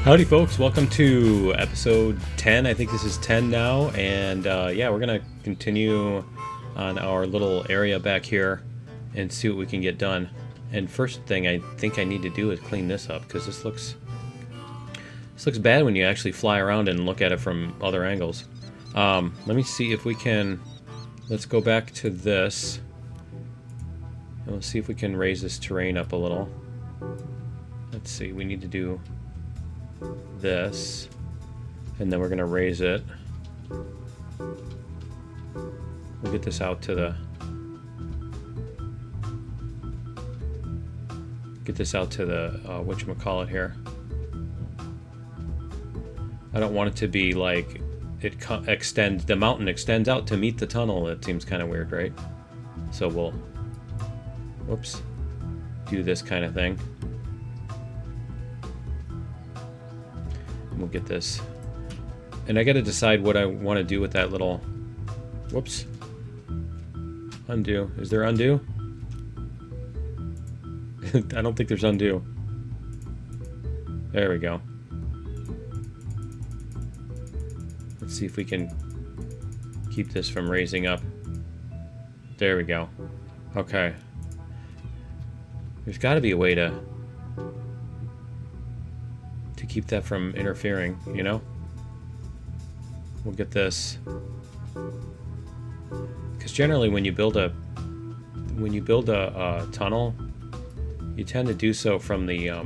Howdy folks, welcome to episode 10. I think this is 10 now, and yeah, we're gonna continue on our little area back here and see what we can get done. And first thing I think I need to do is clean this up, because this looks bad when you actually fly around and look at it from other angles. Let me see if we can, let's go back to this, and let's see if we can raise this terrain up a little. Let's see, we need to do this, and then we're gonna raise it. We'll get this out to the whatchamacallit here. I don't want it to be like it extends, the mountain extends out to meet the tunnel. It seems kind of weird, right? So we'll do this kind of thing. We'll get this, and I got to decide what I want to do with that little undo. Is there undo? I don't think there's undo. There we go. Let's see if we can keep this from raising up. There we go. Okay, there's got to be a way to keep that from interfering, you know? We'll get this, because generally when you build a tunnel, you tend to do so from the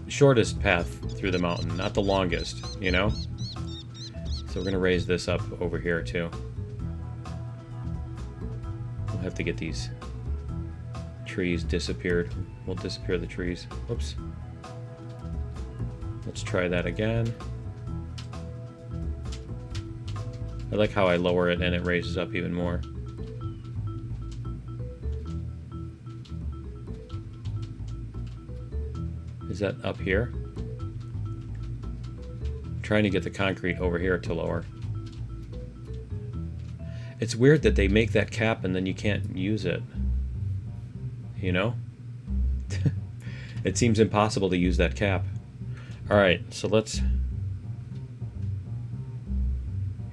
shortest path through the mountain, not the longest, you know? So we're gonna raise this up over here too. We'll have to get these trees disappeared. We'll disappear the trees. Whoops. Let's try that again. I like how I lower it and it raises up even more. Is that up here? I'm trying to get the concrete over here to lower. It's weird that they make that cap and then you can't use it. You know? It seems impossible to use that cap. Alright, so let's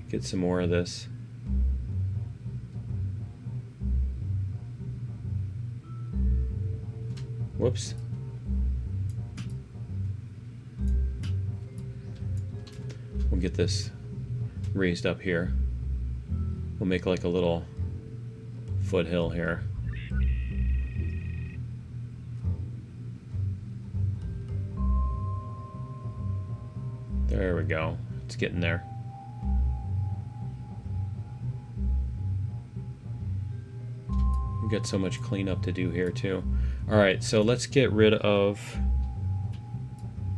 get some more of this. Whoops. We'll get this raised up here. We'll make like a little foothill here. There we go. It's getting there. We've got so much cleanup to do here too. Alright, so let's get rid of...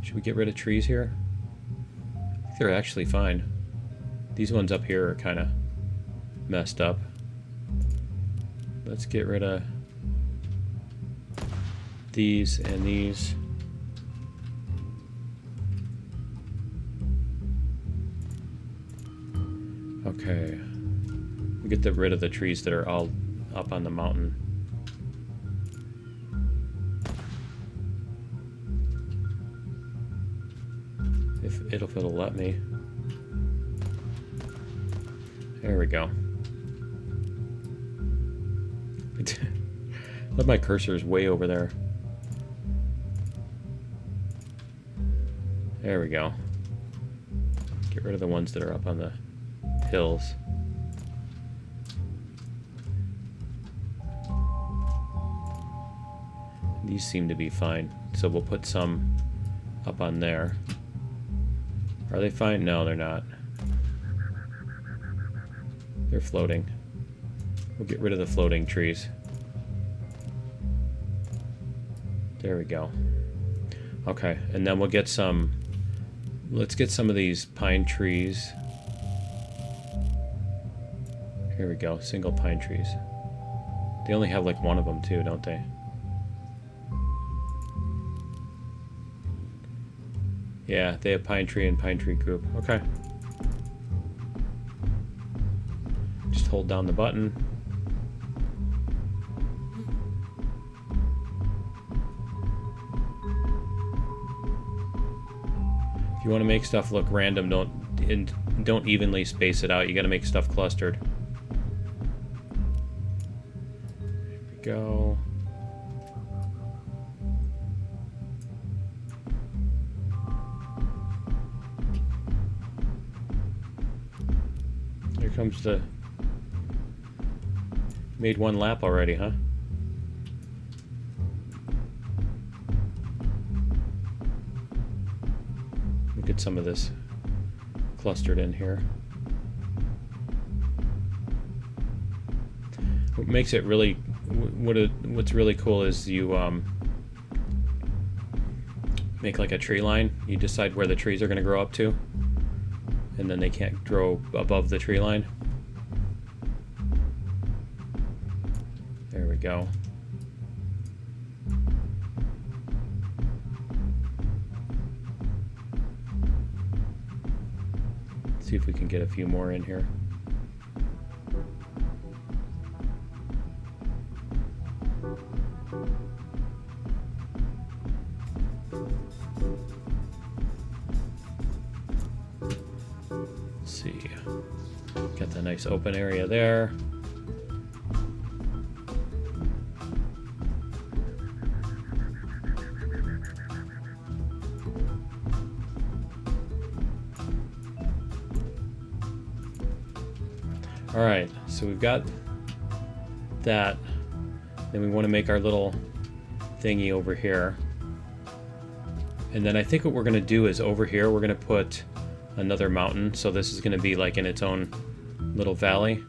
Should we get rid of trees here? I think they're actually fine. These ones up here are kind of messed up. Let's get rid of these and these. Okay, we get rid of the trees that are all up on the mountain. If it'll let me. There we go. Let my cursor's way over there. There we go. Get rid of the ones that are up on the hills. These seem to be fine, so we'll put some up on there. Are they fine? No, they're not. They're floating. We'll get rid of the floating trees. There we go. Okay, and then we'll get some... Let's get some of these pine trees. Here we go, single pine trees. They only have like one of them too, don't they? Yeah, they have pine tree and pine tree group. Okay. Just hold down the button. If you want to make stuff look random, don't evenly space it out. You got to make stuff clustered. There we go. Here comes the... Made one lap already, huh? Get some of this clustered in here. What makes it really, what's really cool is you make like a tree line. You decide where the trees are going to grow up to, and then they can't grow above the tree line. There we go. See if we can get a few more in here. Let's see. Got the nice open area there. Alright, so we've got that. Then we want to make our little thingy over here. And then I think what we're going to do is over here we're going to put another mountain. So this is going to be like in its own little valley.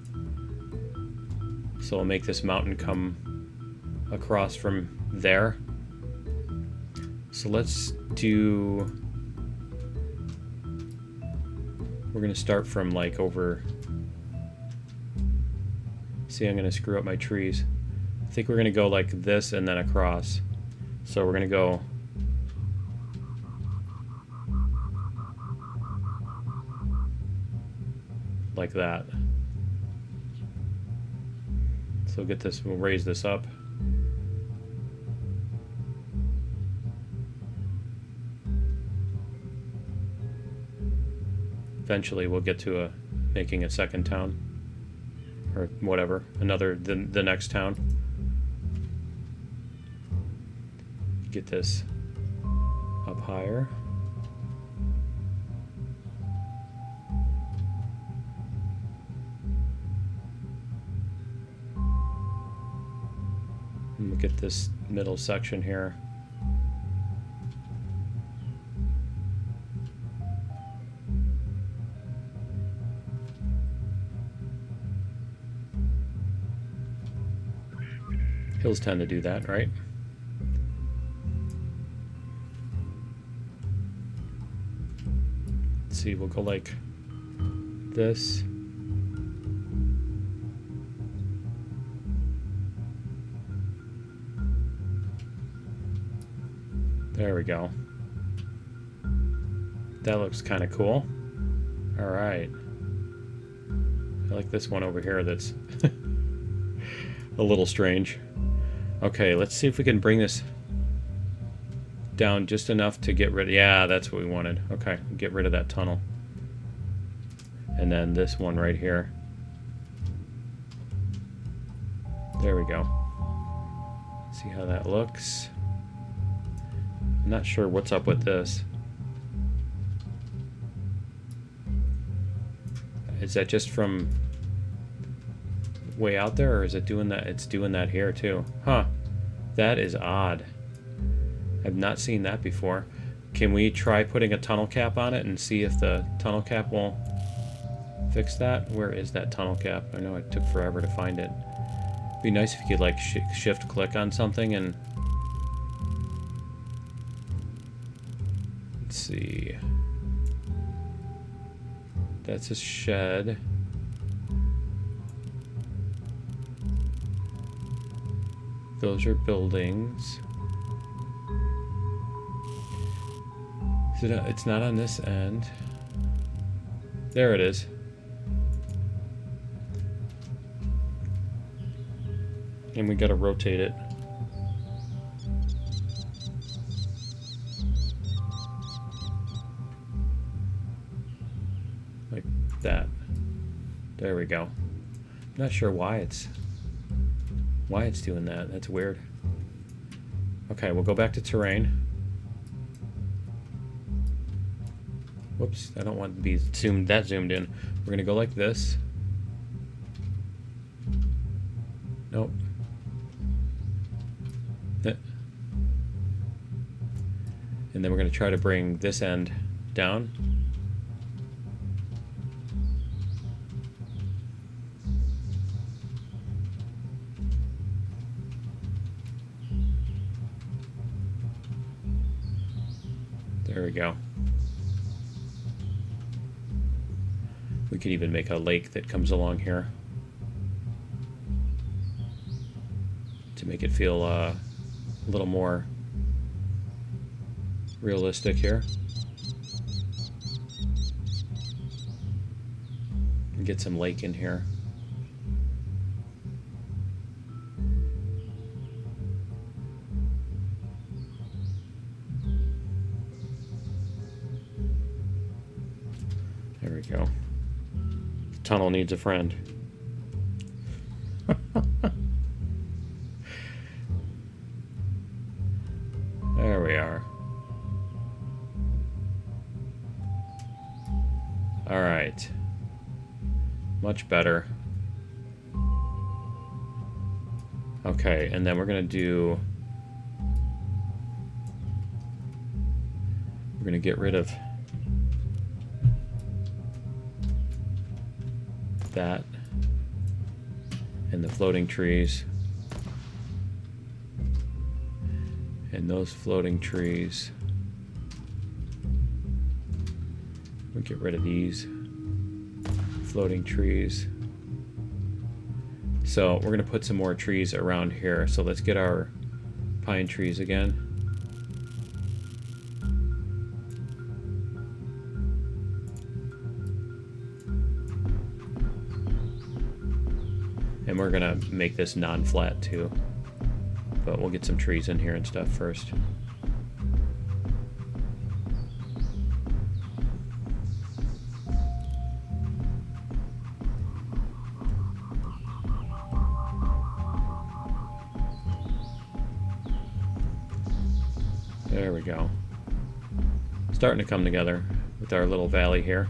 So we'll make this mountain come across from there. So let's do... We're going to start from like over... See, I'm going to screw up my trees. I think we're going to go like this and then across. So we're going to go like that. So we'll get this, we'll raise this up. Eventually we'll get to making a second town. Or whatever, the next town. Get this up higher. And we'll get this middle section here. Hills tend to do that, right? Let's see, we'll go like this. There we go. That looks kind of cool. All right. I like this one over here that's a little strange. Okay, let's see if we can bring this down just enough to get rid of... Yeah, that's what we wanted. Okay, get rid of that tunnel. And then this one right here. There we go. See how that looks. I'm not sure what's up with this. Is that just from way out there, or is it doing that? It's doing that here too. Huh. That is odd. I've not seen that before. Can we try putting a tunnel cap on it and see if the tunnel cap will fix that? Where is that tunnel cap? I know it took forever to find it. It'd be nice if you could like shift click on something and... Let's see. That's a shed. Those are buildings. It's not on this end. There it is. And we gotta rotate it. that. There we go. Not sure why it's doing that. That's weird. Okay, we'll go back to terrain. Whoops, I don't want to be zoomed in. We're gonna go like this. Nope. And then we're gonna try to bring this end down. There we go. We could even make a lake that comes along here to make it feel a little more realistic here. And get some lake in here. There we go. Tunnel needs a friend. There we are. All right. Much better. Okay, and then we're gonna get rid of that and the floating trees and those floating trees. We'll get rid of these floating trees. So we're gonna put some more trees around here. So let's get our pine trees again. And we're gonna make this non-flat too, but we'll get some trees in here and stuff first. There we go. Starting to come together with our little valley here.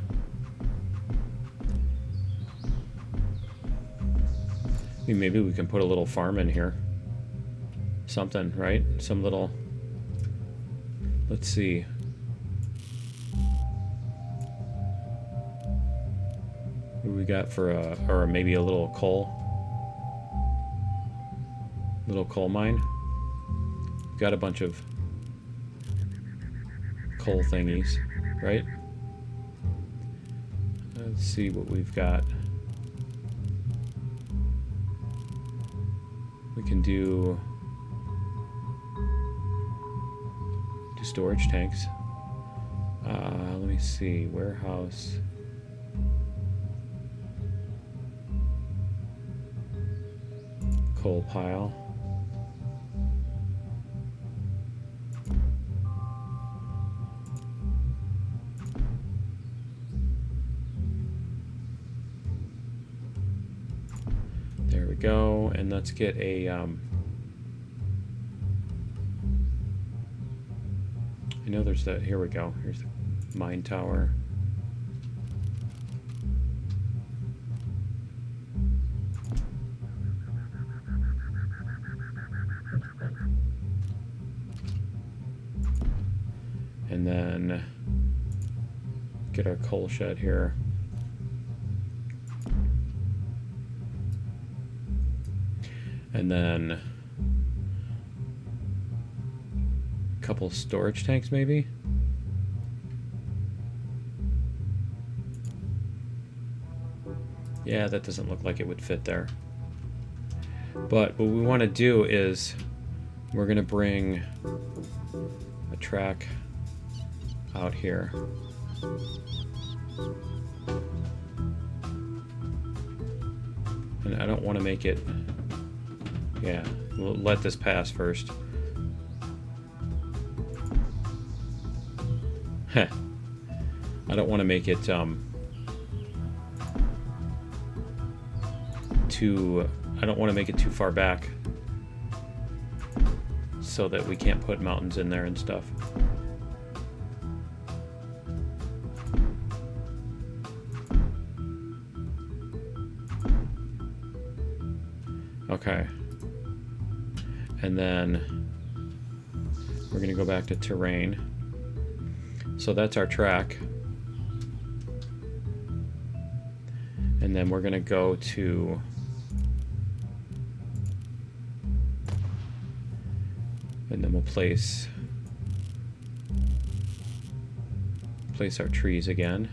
Maybe we can put a little farm in here. Something, right? Some little... Let's see. What do we got for a... Or maybe a little coal? Little coal mine? Got a bunch of coal thingies, right? Let's see what we've got. We can do storage tanks. Let me see, warehouse. Coal pile. There we go, and let's get a I know there's that. Here we go. Here's the mine tower. And then get our coal shed here. And then a couple storage tanks maybe. Yeah, that doesn't look like it would fit there. But what we want to do is we're going to bring a track out here. And I don't want to make it... Yeah, we'll let this pass first. Heh. I don't want to make it too, I don't want to make it too far back so that we can't put mountains in there and stuff. Okay. And then we're going to go back to terrain. So that's our track. And then we're going to go to and then we'll place our trees again.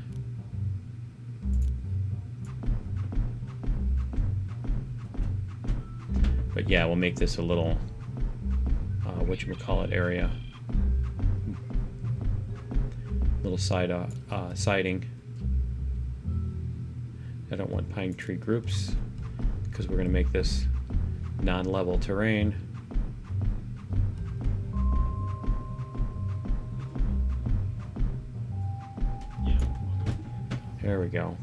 But yeah, we'll make this a little whatchamacallit area. Little siding. I don't want pine tree groups because we're going to make this non-level terrain. There we go.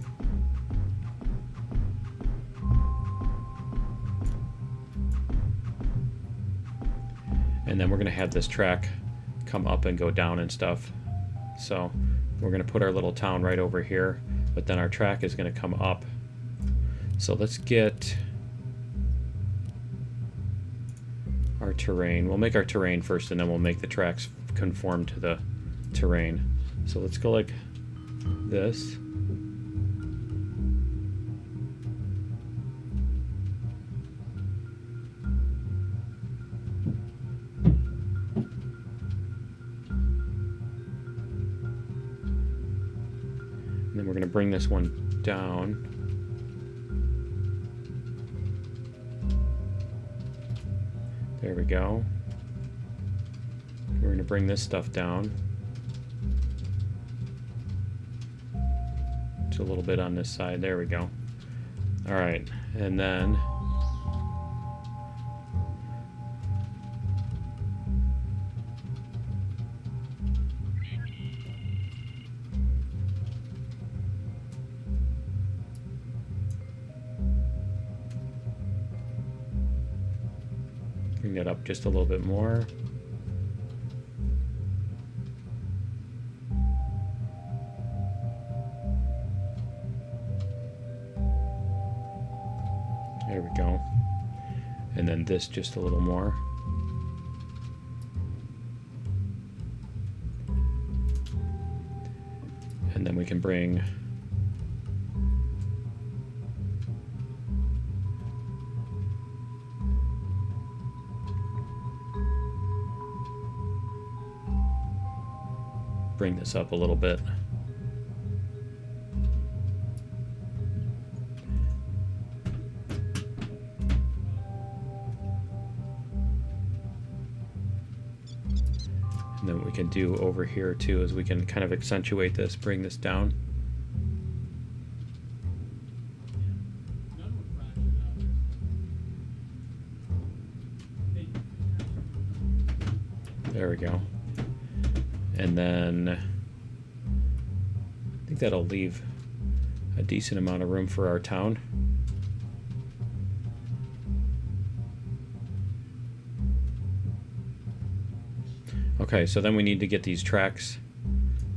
And then we're going to have this track come up and go down and stuff. So we're going to put our little town right over here, but then our track is going to come up. So let's get our terrain. We'll make our terrain first, and then we'll make the tracks conform to the terrain. So let's go like this. And then we're going to bring this one down. There we go. We're going to bring this stuff down. Just a little bit on this side. There we go. All right. And then bring that up just a little bit more. There we go. And then this just a little more. And then we can bring this up a little bit. And then what we can do over here too is we can kind of accentuate this, bring this down. There we go. And then I think that'll leave a decent amount of room for our town. Okay, so then we need to get these tracks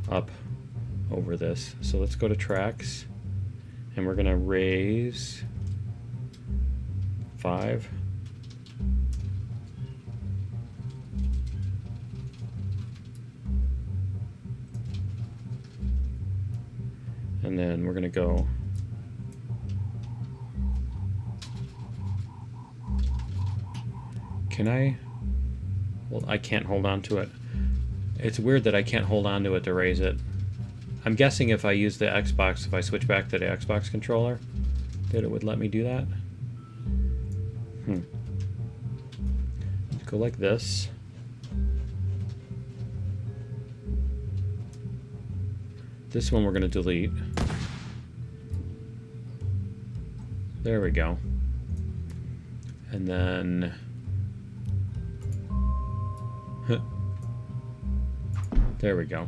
up over this. So let's go to tracks, and we're gonna raise 5. And then we're going to go can I? Well, I can't hold on to it. It's weird that I can't hold on to it to raise it. I'm guessing if I use the Xbox, if I switch back to the Xbox controller, that it would let me do that. Let's go like this. This one we're going to delete. There we go. And then there we go.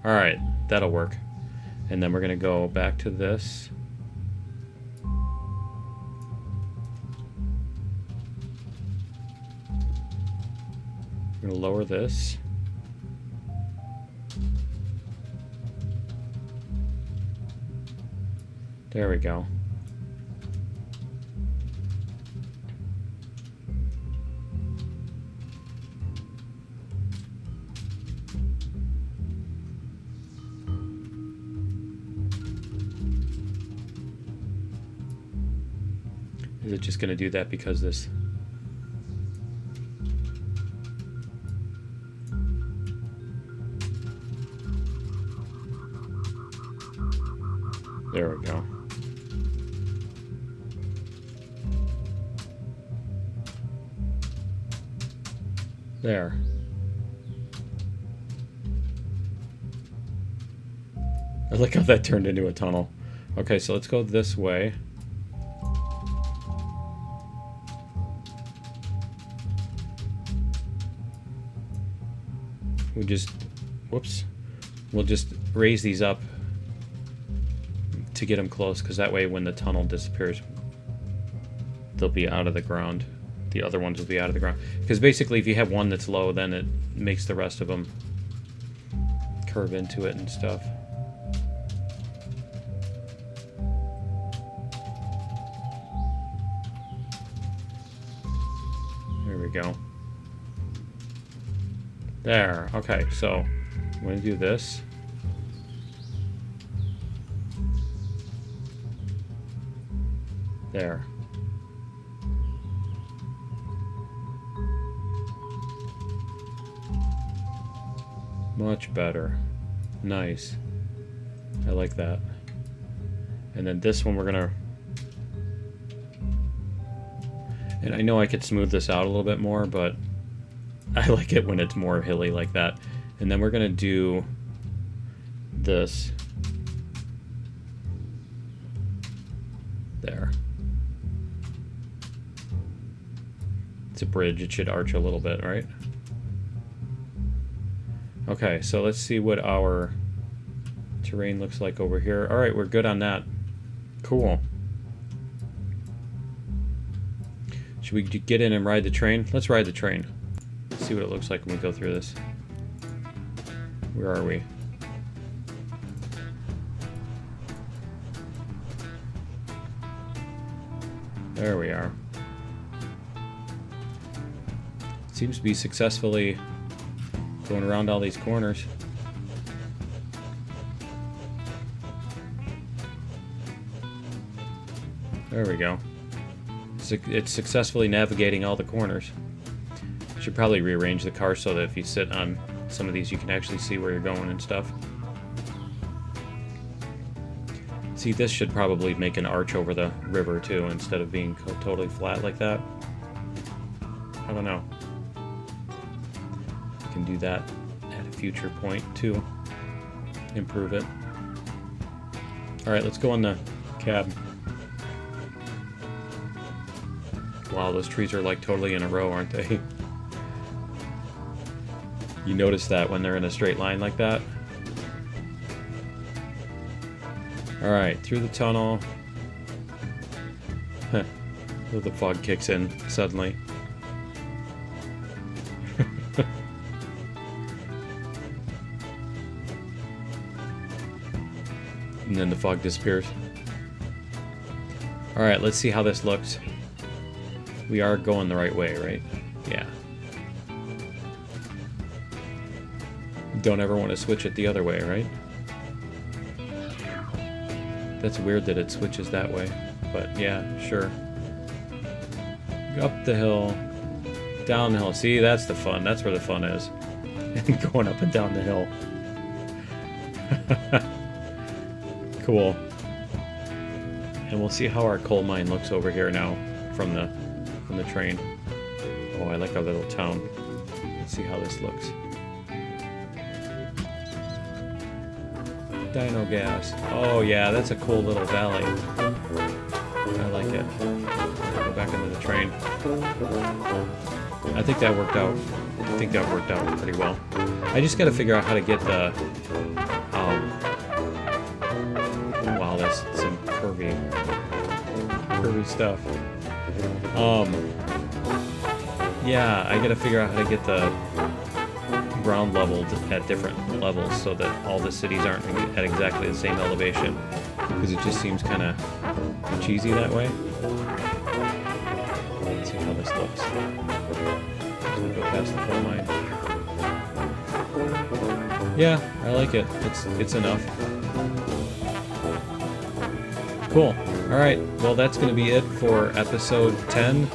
All right, that'll work. And then we're going to go back to this. I'm gonna lower this. There we go. Is it just going to do that because this... There we go. There. I like how that turned into a tunnel. Okay, so let's go this way. We just, whoops, we'll just raise these up to get them close, because that way when the tunnel disappears, they'll be out of the ground. The other ones will be out of the ground. Because basically if you have one that's low, then it makes the rest of them curve into it and stuff. There we go. There, okay, so I'm going to do this. There. Much better. Nice. I like that. And then this one we're going to... And I know I could smooth this out a little bit more, but I like it when it's more hilly like that. And then we're going to do this. There. It's a bridge. It should arch a little bit, right? Okay, so let's see what our terrain looks like over here. All right, we're good on that. Cool. Should we get in and ride the train? Let's ride the train. See what it looks like when we go through this. Where are we? There we are. Seems to be successfully going around all these corners. There we go. It's successfully navigating all the corners. Should probably rearrange the car so that if you sit on some of these you can actually see where you're going and stuff. See, this should probably make an arch over the river too instead of being totally flat like that. I don't know. You can do that at a future point to improve it. Alright, let's go on the cab. Wow, those trees are like totally in a row, aren't they? You notice that when they're in a straight line like that. Alright, through the tunnel. The fog kicks in suddenly. And then the fog disappears. Alright, let's see how this looks. We are going the right way, right? Yeah. Don't ever want to switch it the other way, right? That's weird that it switches that way, but yeah, sure. Up the hill, down the hill. See, that's the fun. That's where the fun is. Going up and down the hill. Cool. And we'll see how our coal mine looks over here now from the train. Oh, I like our little town. Let's see how this looks. Dino gas. Oh yeah, that's a cool little valley. I like it. Go back into the train. I think that worked out. I think that worked out pretty well. I just got to figure out how to get the. Wow, that's some curvy stuff. Yeah, I got to figure out how to get the ground leveled at different levels so that all the cities aren't at exactly the same elevation, because it just seems kind of cheesy that way. Let's see how this looks. So we go past the coal mine. Yeah, I like it. It's enough. Cool. Alright, well that's going to be it for episode 10.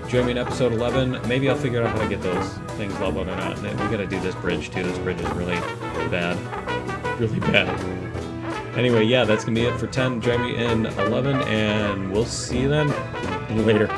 Join me in episode 11. Maybe I'll figure out how to get those things leveled or not. We gotta do this bridge too. This bridge is really bad. Really bad. Anyway, yeah, that's gonna be it for 10. Join me in 11, and we'll see you then. Later.